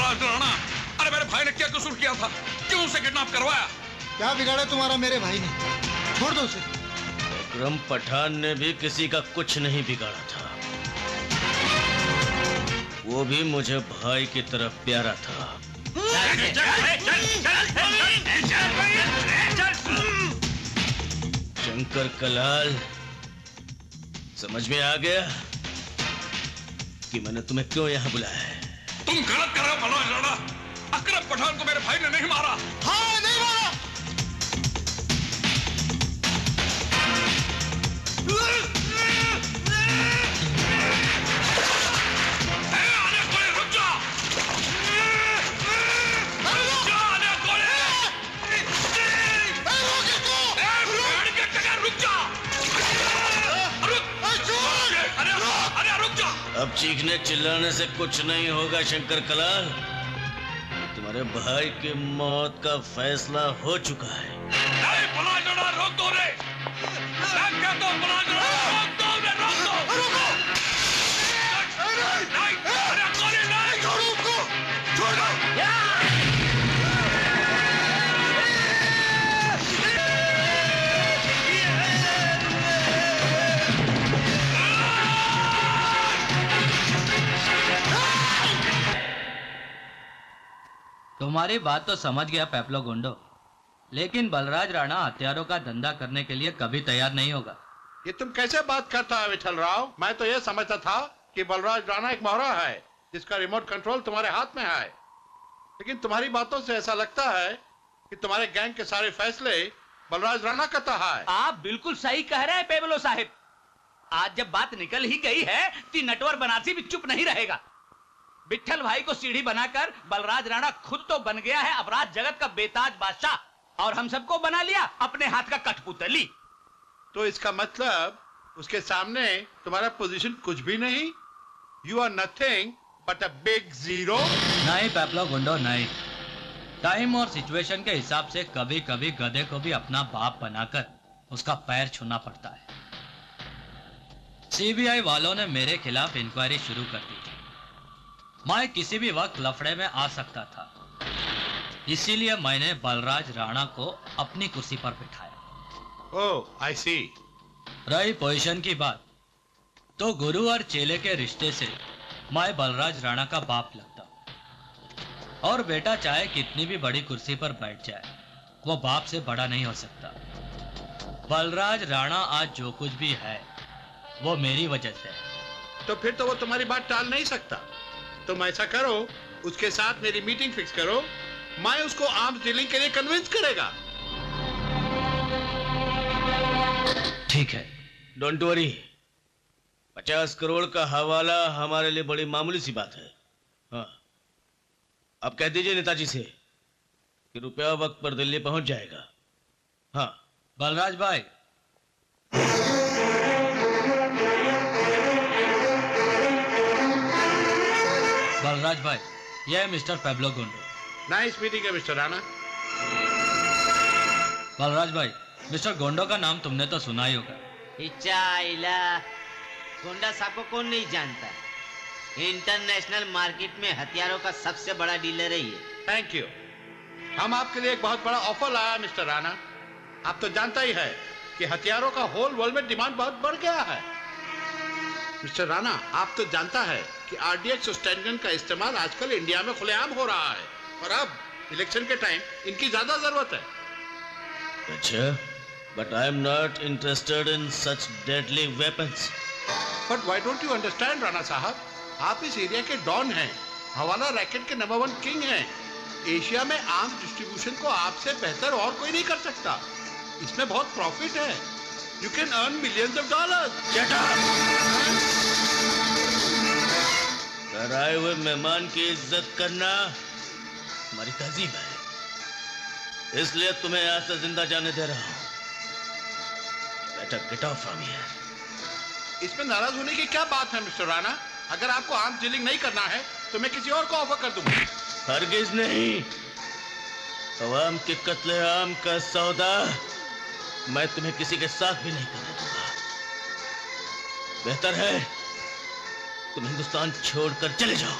बलराज राणा, अरे मेरे भाई ने क्या कसूर किया था? क्यों उसे किडनैप करवाया? क्या बिगाड़ा तुम्हारा मेरे भाई ने? छोड़ दो उसे। विक्रम पठान ने भी किसी का कुछ नहीं बिगाड़ा था। वो भी मुझे भाई की तरफ प्यारा था। शंकर कलाल, समझ में आ गया कि मैंने तुम्हें क्यों यहाँ बुलाया है? तुम गलत कर रहे हो बलराज राणा। अकरम पठान को मेरे भाई ने नहीं मारा। हाँ, नहीं मारा। अब चीखने चिल्लाने से कुछ नहीं होगा शंकर कलाल। तुम्हारे भाई की मौत का फैसला हो चुका है। नहीं बलराज राणा, रोक दो रे। मैं कहता हूं बलराज राणा, रोक दो रे, रोक दो। रुको। नहीं, अरे गोली नहीं। छोड़ो उसको, छोड़ दो। तुम्हारी बात तो समझ गया पेप्लो गुंडो, लेकिन बलराज राणा हथियारों का धंधा करने के लिए कभी तैयार नहीं होगा। ये तुम कैसे बात करता है विठल राव? मैं तो ये समझता था कि बलराज राणा एक मोहरा है जिसका रिमोट कंट्रोल तुम्हारे हाथ में है, लेकिन तुम्हारी बातों से ऐसा लगता है कि तुम्हारे गैंग के सारे फैसले बलराज राणा करता है। आप बिल्कुल सही कह रहे हैं पेबलो साहिब। आज जब बात निकल ही गई है तो नटवर बनारसी भी चुप नहीं रहेगा। विठल भाई को सीढ़ी बनाकर बलराज राणा खुद तो बन गया है अपराध जगत का बेताज बादशाह, और हम सबको बना लिया अपने हाथ का कठपुतली। तो इसका मतलब उसके सामने तुम्हारा पोजीशन कुछ भी नहीं। You are nothing but a big zero. नहीं पेप्लो गुंडो, नहीं। टाइम और सिचुएशन के हिसाब से कभी कभी गधे को भी अपना बाप बनाकर उसका पैर छूना पड़ता है। सीबीआई वालों ने मेरे खिलाफ इंक्वायरी शुरू कर दी थी। मैं किसी भी वक्त लफड़े में आ सकता था, इसीलिए मैंने बलराज राणा को अपनी कुर्सी पर बिठाया। ओह, आई सी। रही पोजीशन की बात, तो गुरु और चेले के रिश्ते से मैं बलराज राणा का बाप लगता हूं। और बेटा चाहे कितनी भी बड़ी कुर्सी पर बैठ जाए, वो बाप से बड़ा नहीं हो सकता। बलराज राणा आज जो कुछ भी है वो मेरी वजह से है। तो फिर तो वो तुम्हारी बात टाल नहीं सकता। तुम ऐसा करो, उसके साथ मेरी मीटिंग फिक्स करो, मैं उसको आर्म्स डीलिंग के लिए कन्विंस करेगा। ठीक है। डोंट वरी, 50 करोड़ का हवाला हमारे लिए बड़ी मामूली सी बात है। हाँ, अब कह दीजिए नेताजी से कि रुपया वक्त पर दिल्ली पहुंच जाएगा। हाँ बलराज भाई, बलराज भाई, यह है मिस्टर पेब्लो गुंडो। नाइस मीटिंग है मिस्टर राणा। बलराज भाई, मिस्टर गोंडो का नाम तुमने तो सुना ही होगा। गोंडा साहब को कौन नहीं जानता? इंटरनेशनल मार्केट में हथियारों का सबसे बड़ा डीलर है ये। Thank you. हम आपके लिए एक बहुत बड़ा ऑफर लाया मिस्टर राणा। आप तो जानता ही है कि हथियारों का होल वर्ल्ड में डिमांड बहुत बढ़ गया है। मिस्टर राणा, आप तो जानता है कि आरडीएक्स और स्टैंड का इस्तेमाल आजकल इंडिया में खुलेआम हो रहा है, और अब इलेक्शन के टाइम इनकी ज्यादा जरूरत है। अच्छा, but I am not interested in such deadly weapons. But why don't you understand Rana साहब? आप इस एरिया के डॉन हैं, हवाला रैकेट के नंबर 1 किंग हैं। एशिया में आर्म्स डिस्ट्रीब्यूशन को आपसे बेहतर और कोई नहीं कर सकता। इसमें बहुत प्रॉफिट है। You can earn millions of dollars. Shut up! आए हुए मेहमान की इज्जत करना हमारी तहजीब है, इसलिए तुम्हें यहाँ से जिंदा जाने दे रहा हूँ। Better get off from here. इसमें नाराज होने की क्या बात है मिस्टर राणा? अगर आपको आर्म्स डीलिंग नहीं करना है तो मैं किसी और को ऑफर कर दूंगा। हरगिज नहीं। अवाम के कत्ले आम का सौदा मैं तुम्हें किसी के साथ भी नहीं करने दूंगा। बेहतर है तुम हिंदुस्तान छोड़कर चले जाओ।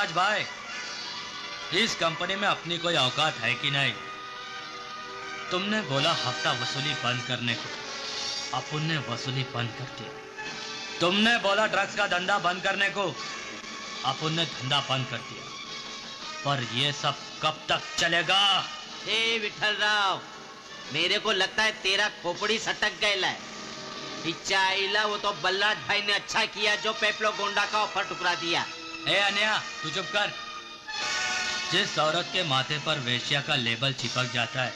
बलराज भाई, इस कंपनी में अपनी कोई औकात है कि नहीं? तुमने बोला हफ्ता वसूली बंद करने को, अपुन ने वसूली बंद कर दिया। तुमने बोला ड्रग्स का धंधा बंद करने को, अपुन ने धंधा बंद कर दिया। पर ये सब कब तक चलेगा? ए विठल राव, मेरे को लगता है तेरा खोपड़ी सटक गया है। पिच्चा आइला, वो तो बलराज भाई ने अच्छा किया जो पेपलो गोंडा का ऑफर ठुकरा दिया। ए अन्या, तू चुप कर। जिस औरत के माथे पर वेश्या का लेबल चिपक जाता है,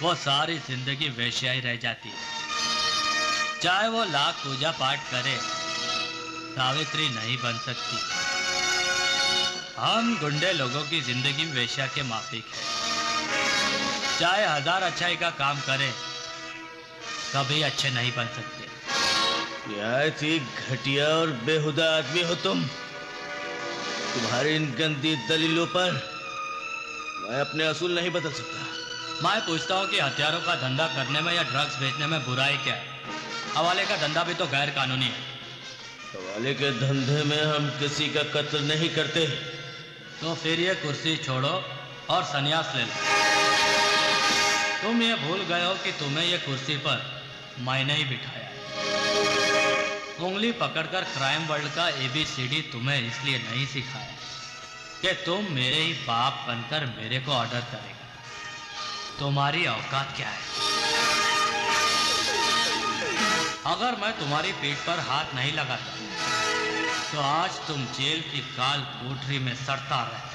वो सारी जिंदगी वेश्या ही रह जाती है। चाहे वो लाख पूजा पाठ करे, सावित्री नहीं बन सकती। हम गुंडे लोगों की जिंदगी वेश्या के माफिक है। चाहे 1000 अच्छाई का काम करे, कभी अच्छे नहीं बन सकते। निहायत ही घटिया और बेहुदा आदमी हो तुम। तुम्हारी इन गंदी दलीलों पर मैं अपने असूल नहीं बदल सकता। मैं पूछता हूँ कि हथियारों का धंधा करने में या ड्रग्स बेचने में बुराई क्या है? हवाले का धंधा भी तो गैर कानूनी है। हवाले के धंधे में हम किसी का कत्ल नहीं करते। तो फिर ये कुर्सी छोड़ो और संन्यास ले लो। तुम ये भूल गए हो कि तुम्हें ये कुर्सी पर मैंने ही बिठाया है। उंगली पकड़कर क्राइम वर्ल्ड का ABCD तुम्हें इसलिए नहीं सिखाया कि तुम मेरे ही बाप बनकर मेरे को ऑर्डर करेगा। तुम्हारी औकात क्या है? अगर मैं तुम्हारी पीठ पर हाथ नहीं लगाता तो आज तुम जेल की काल कोठरी में सड़ता रहता।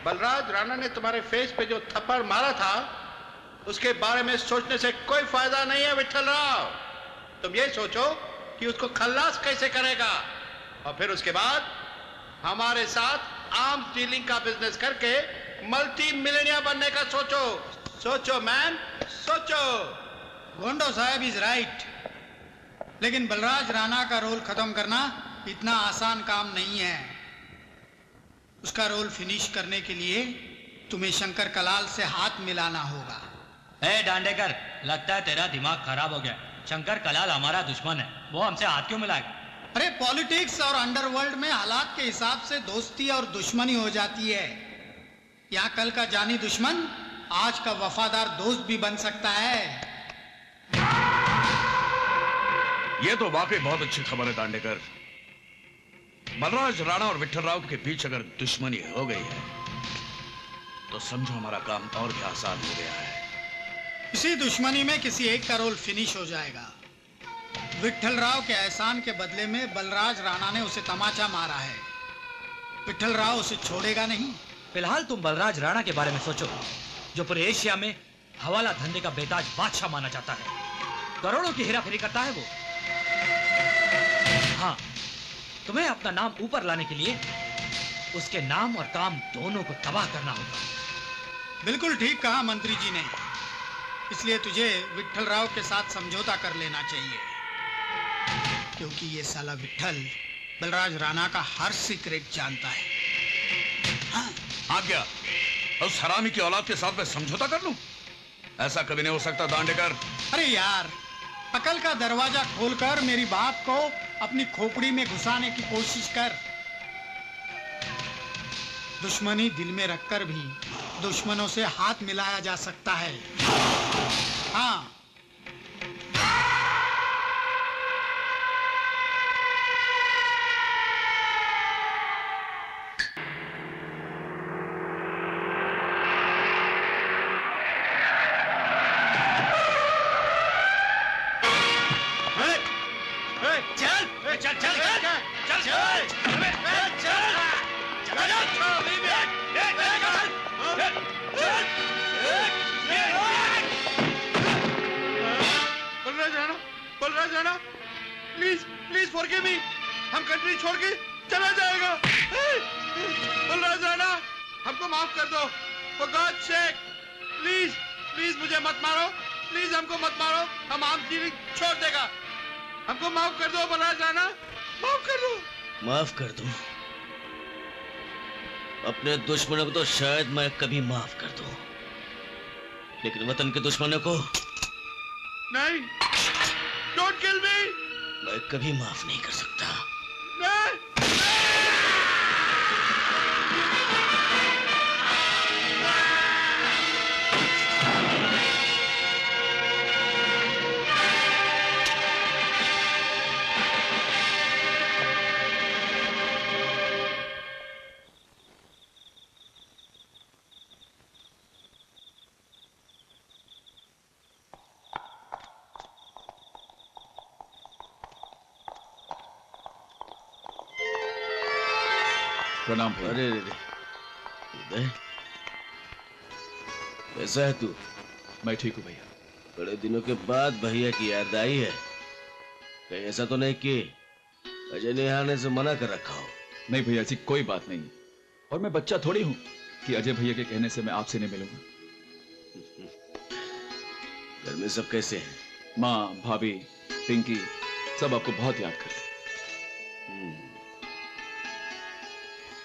बलराज राणा ने तुम्हारे फेस पे जो थप्पड़ मारा था, उसके बारे में सोचने से कोई फायदा नहीं है विठल राव। तुम ये सोचो कि उसको खल्लास कैसे करेगा, और फिर उसके बाद हमारे साथ आर्म्स डीलिंग का बिजनेस करके मल्टी मिलियनियर बनने का सोचो। सोचो मैन, सोचो। गोंडो साहब इज राइट, लेकिन बलराज राणा का रोल खत्म करना इतना आसान काम नहीं है। उसका रोल फिनिश करने के लिए तुम्हें शंकर कलाल से हाथ मिलाना होगा। ए डांडेकर, लगता है तेरा दिमाग खराब हो गया। शंकर कलाल हमारा दुश्मन है, वो हमसे हाथ क्यों मिलाएगा? अरे पॉलिटिक्स और अंडरवर्ल्ड में हालात के हिसाब से दोस्ती और दुश्मनी हो जाती है। यहाँ कल का जानी दुश्मन आज का वफादार दोस्त भी बन सकता है। ये तो वाकई बहुत अच्छी खबर है दांडेकर। बलराज राणा और विठल राव के बीच अगर दुश्मनी हो गई है तो समझो हमारा काम और भी आसान हो गया है। इसी दुश्मनी में किसी एक का रोल फिनिश हो जाएगा। विठल राव के एहसान के बदले में बलराज राणा ने उसे तमाचा मारा है। विठल राव उसे छोड़ेगा नहीं। फिलहाल तुम बलराज राणा के बारे में सोचो, जो पूरे एशिया में हवाला धंधे का बेताज बादशाह माना जाता है। करोड़ों की हेराफेरी करता है वो। हाँ, तुम्हें अपना नाम ऊपर लाने के लिए उसके नाम और काम दोनों को तबाह करना होगा। बिल्कुल ठीक कहा मंत्री जी ने। इसलिए तुझे विठल राव के साथ समझौता कर लेना चाहिए, क्योंकि ये साला विठल बलराज राणा का हर सीक्रेट जानता है। हाँ? आज्ञा, उस हरामी की औलाद के साथ मैं समझौता कर लूं? ऐसा कभी नहीं हो सकता दांडेकर। अरे यार, अकल का दरवाजा खोलकर मेरी बात को अपनी खोपड़ी में घुसाने की कोशिश कर। दुश्मनी दिल में रखकर भी दुश्मनों से हाथ मिलाया जा सकता है। हाँ, Balraj Rana, please please forgive me. हम कंट्री छोड़ के चला जाएगा। बलराज राणा, हमको माफ कर दो। For God sake, please please मुझे मत मारो, प्लीज हमको मत मारो। हम आम जीवित छोड़ देगा। हमको माफ कर दो बलराज राणा, माफ कर दो। माफ कर दूं? अपने दुश्मनों को तो शायद मैं कभी माफ कर दूं, लेकिन वतन के दुश्मनों को नहीं, डोंट किल मी। मैं कभी माफ नहीं कर सकता। नहीं। प्रणाम भैया। अरे रे उदय, कैसा है तू? मैं ठीक हूँ भैया। बड़े दिनों के बाद भैया की याद आई है। कहीं ऐसा तो नहीं कि अजय ने आने से मना कर रखा हो? नहीं भैया, ऐसी कोई बात नहीं। और मैं बच्चा थोड़ी हूँ कि अजय भैया के कहने से मैं आपसे नहीं मिलूंगा। घर में सब कैसे हैं? माँ, भाभी, पिंकी सब आपको बहुत याद करते हैं।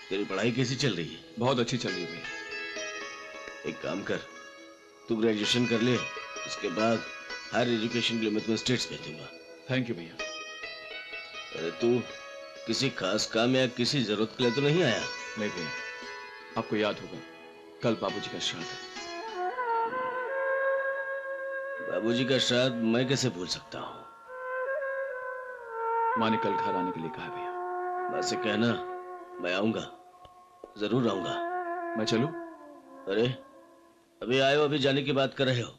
तेरी पढ़ाई कैसी चल रही है? बहुत अच्छी चल रही है भैया। एक काम कर, तू ग्रेजुएशन कर ले, उसके बाद हायर एजुकेशन के लिए मैं तुम्हें स्टेट्स भेज दूंगा। थैंक यू भैया। अरे तू किसी खास काम या किसी जरूरत के लिए तो नहीं आया? नहीं भैया, आपको याद होगा कल बाबूजी का श्राद्ध है। बाबूजी का श्राद्ध मैं कैसे भूल सकता हूँ? माँ ने कल घर आने के लिए कहा है भैया। माँ से कहना मैं आऊंगा, जरूर आऊंगा। मैं चलूं? अरे अभी आए हो, अभी जाने की बात कर रहे हो?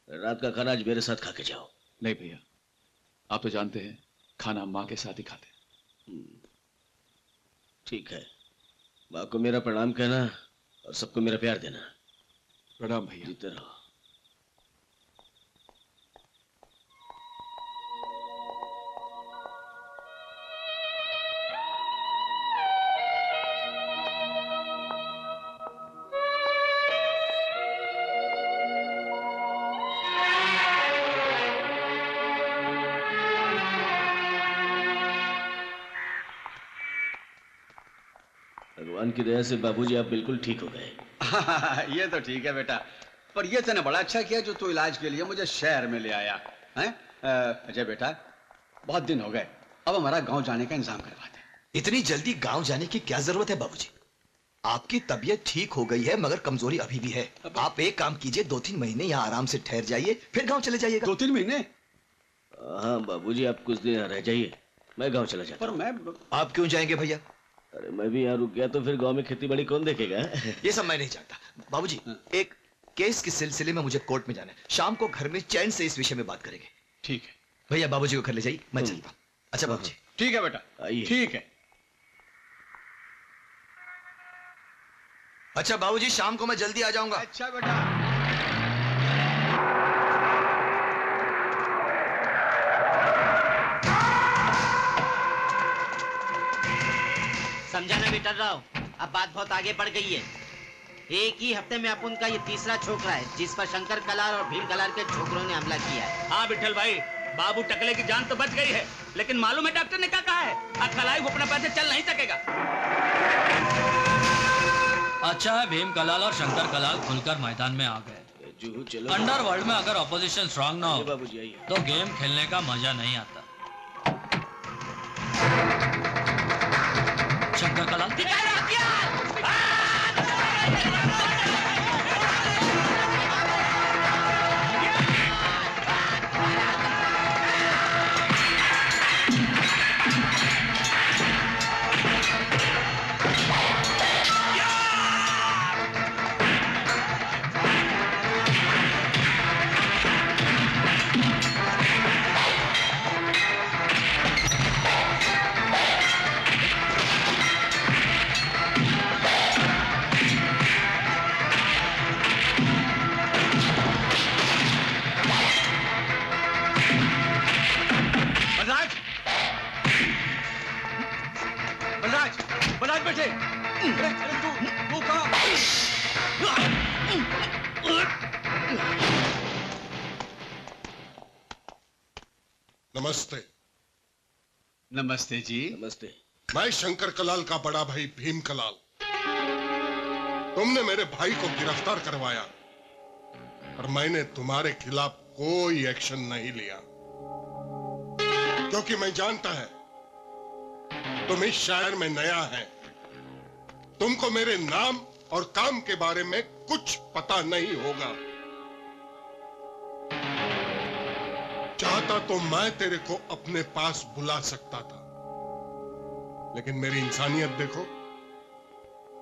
रात का खाना आज मेरे साथ खा के जाओ। नहीं भैया, आप तो जानते हैं खाना माँ के साथ ही खाते हैं। ठीक है, माँ को मेरा प्रणाम कहना और सबको मेरा प्यार देना। प्रणाम भैया। जीते रहो। भगवान की दया से बाबूजी आप बिल्कुल ठीक हो गए। ये तो ठीक है बेटा, पर ये तूने बड़ा अच्छा किया जो तू इलाज के लिए मुझे शहर में ले आया हैं। अजय बेटा, बहुत दिन हो गए, अब हमारा गांव जाने का इंतजाम करवा दे। इतनी जल्दी गांव जाने की क्या जरूरत है बाबूजी? आपकी तबीयत ठीक हो गई है मगर कमजोरी अभी भी है। आप एक काम कीजिए, 2-3 महीने यहाँ आराम से ठहर जाइए, फिर गांव चले जाइएगा। 2-3 महीने? हाँ बाबूजी, आप कुछ दिन यहाँ रह जाइए, मैं गांव चला जाता। पर मैं आप क्यों जाएंगे भैया? अरे मैं भी यहाँ रुक गया तो फिर गांव में खेती बाड़ी कौन देखेगा? ये सब मैं नहीं जानता। बाबूजी, एक केस के सिलसिले में मुझे कोर्ट में जाना है। शाम को घर में चैन से इस विषय में बात करेंगे। ठीक है भैया, बाबूजी को घर ले जाइए, मैं चलता हूँ। अच्छा बाबूजी। ठीक है बेटा, आइए। ठीक है। अच्छा बाबूजी, शाम को मैं जल्दी आ जाऊंगा। अच्छा बेटा। समझा ना विठल राव, अब बात बहुत आगे बढ़ गई है। एक ही हफ्ते में अपन का ये तीसरा छोकरा है जिस पर शंकर कलार और भीम कलार के छोकरों ने हमला किया है। हाँ विठल भाई, बाबू टकले की जान तो बच गई है, लेकिन मालूम है डॉक्टर ने क्या कहा है? खलाई घुटने पैर से चल नहीं सकेगा। अच्छा है भीम कलाल और शंकर कलाल खुलकर मैदान में आ गए। जूहू चलो। अंडरवर्ल्ड में अगर ऑपोजिशन स्ट्रांग ना हो बाबूजी आइए। तो गेम खेलने का मजा नहीं आता। शंकर कलाल मुझे। अरे तू कहाँ? नमस्ते। नमस्ते जी। नमस्ते। मैं शंकर कलाल का बड़ा भाई भीम कलाल। तुमने मेरे भाई को गिरफ्तार करवाया और मैंने तुम्हारे खिलाफ कोई एक्शन नहीं लिया, क्योंकि मैं जानता है तुम इस शहर में नया है, तुमको मेरे नाम और काम के बारे में कुछ पता नहीं होगा। चाहता तो मैं तेरे को अपने पास बुला सकता था, लेकिन मेरी इंसानियत देखो,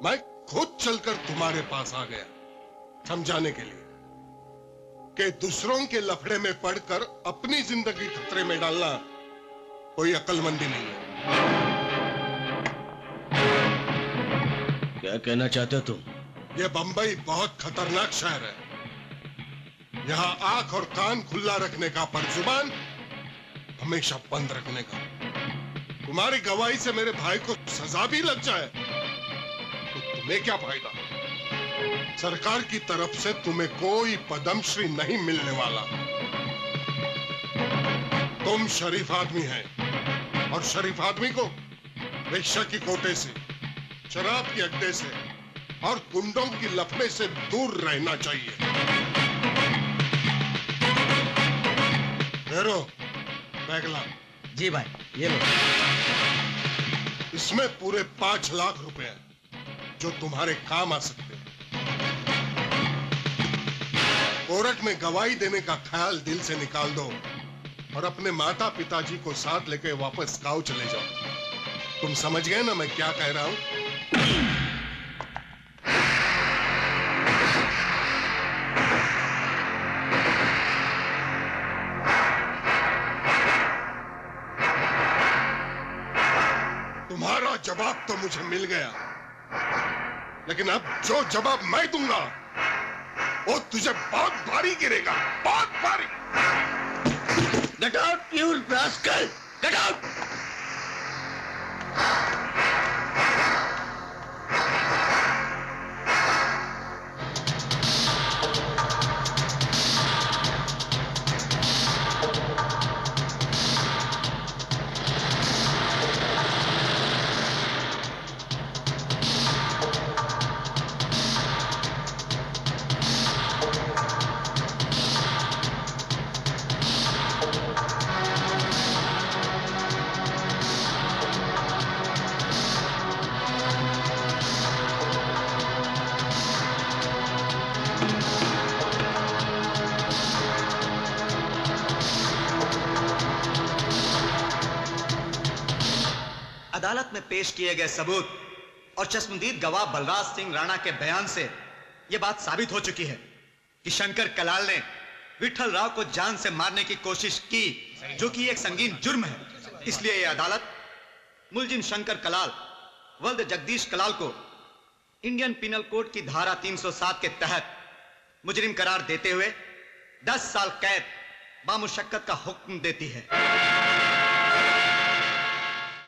मैं खुद चलकर तुम्हारे पास आ गया समझाने के लिए कि दूसरों के लफड़े में पड़कर अपनी जिंदगी खतरे में डालना कोई अक्लमंदी नहीं है। क्या कहना चाहते हो तुम? यह बंबई बहुत खतरनाक शहर है। यहां आंख और कान खुला रखने का, पर जुबान हमेशा बंद रखने का। तुम्हारी गवाही से मेरे भाई को सजा भी लग जाए तो तुम्हें क्या फायदा? सरकार की तरफ से तुम्हें कोई पद्मश्री नहीं मिलने वाला। तुम शरीफ आदमी हैं और शरीफ आदमी को वेश्या की कोटे से, शराब के अड्डे से और गुंडों की लफड़े से दूर रहना चाहिए। हेरो, बैग ला। जी भाई, ये लो। इसमें पूरे 5 लाख रुपए हैं जो तुम्हारे काम आ सकते हैं। कोर्ट में गवाही देने का ख्याल दिल से निकाल दो और अपने माता पिताजी को साथ लेके वापस गांव चले जाओ। तुम समझ गए ना मैं क्या कह रहा हूं? तुम्हारा जवाब तो मुझे मिल गया, लेकिन अब जो जवाब मैं दूंगा वो तुझे बहुत भारी गिरेगा, बहुत भारी। Get out, you rascal! Get out! अदालत में पेश किए गए सबूत और चश्मदीद गवाह बलराज सिंह राणा के बयान से यह बात साबित हो चुकी है कि शंकर कलाल ने विठल राव को जान से मारने की कोशिश की, जो कि एक संगीन जुर्म है। इसलिए यह अदालत मुलजिम शंकर कलाल वल्द जगदीश कलाल को इंडियन पिनल कोड की धारा 307 के तहत मुजरिम करार देते हुए 10 साल कैद बामुशक्कत का हुक्म देती है।